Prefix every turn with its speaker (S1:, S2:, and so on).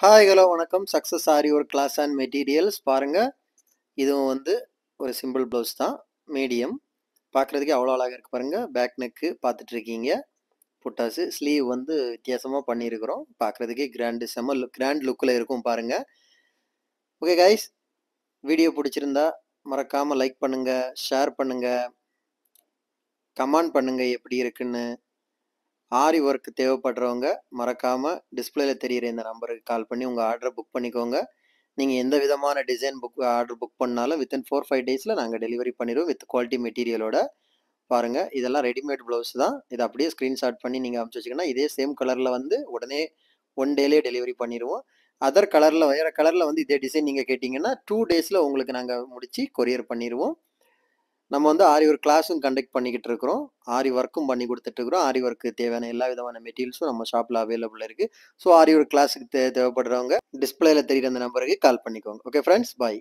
S1: Hi hello வணக்கம். Success ஆரி ஒரு class and materials பாருங்கள். இதுவும் வந்து ஒரு சிம்பிள் ப்ளவுஸ் தான், மீடியம். பார்க்குறதுக்கே அவ்வளோ அழகாக இருக்குது பாருங்கள். பேக் நெக்கு பார்த்துட்ருக்கீங்க. புட்டாஸு ஸ்லீவ் வந்து வித்தியாசமாக பண்ணியிருக்கிறோம். பார்க்குறதுக்கே கிராண்ட் லுக்கில் இருக்கும் பாருங்கள். ஓகே கைஸ், வீடியோ பிடிச்சிருந்தா மறக்காமல் லைக் பண்ணுங்கள், ஷேர் பண்ணுங்கள், கமெண்ட் பண்ணுங்கள் எப்படி இருக்குன்னு. ஆரி ஒர்க் தேவைப்படுறவங்க மறக்காமல் டிஸ்பிளேயில் தெரிகிற இந்த நம்பருக்கு கால் பண்ணி உங்கள் ஆர்டரை புக் பண்ணிக்கோங்க. நீங்கள் எந்த விதமான டிசைன் ஆர்டர் புக் பண்ணாலும் வித்தின் 4-5 டேஸில் நாங்கள் டெலிவரி பண்ணிடுவோம் வித் குவாலிட்டி மெட்டீரியலோட. பாருங்கள், இதெல்லாம் ரெடிமேட் ப்ளவுஸ் தான். இதை அப்படியே ஸ்க்ரீன்ஷாட் பண்ணி நீங்கள் அனுப்பிச்சி வச்சிங்கன்னா இதே சேம் கலரில் வந்து உடனே 1 டேலேயே டெலிவரி பண்ணிடுவோம். அதர் கலரில் வேறு கலரில் வந்து இதே டிசைன் நீங்கள் கேட்டிங்கன்னா 2 டேஸில் உங்களுக்கு நாங்கள் முடித்து கொரியர் பண்ணிடுவோம். நம்ம வந்து ஆரி ஒர்க் கிளாஸும் கண்டக்ட் பண்ணிக்கிட்டு இருக்கிறோம். ஆரி ஒர்க்கும் பண்ணி கொடுத்துட்ருக்குறோம். ஆரி ஒர்க்கு தேவையான எல்லா விதமான மெட்டீரியல்ஸும் நம்ம ஷாப்பில் அவைலபிள் இருக்குது. ஸோ ஆரி ஒர்க் கிளாஸுக்கு தேவைப்படுறவங்க டிஸ்பிளேயில் தெரிகிற அந்த நம்பருக்கு கால் பண்ணிக்கோங்க. ஓகே ஃப்ரெண்ட்ஸ், பாய்.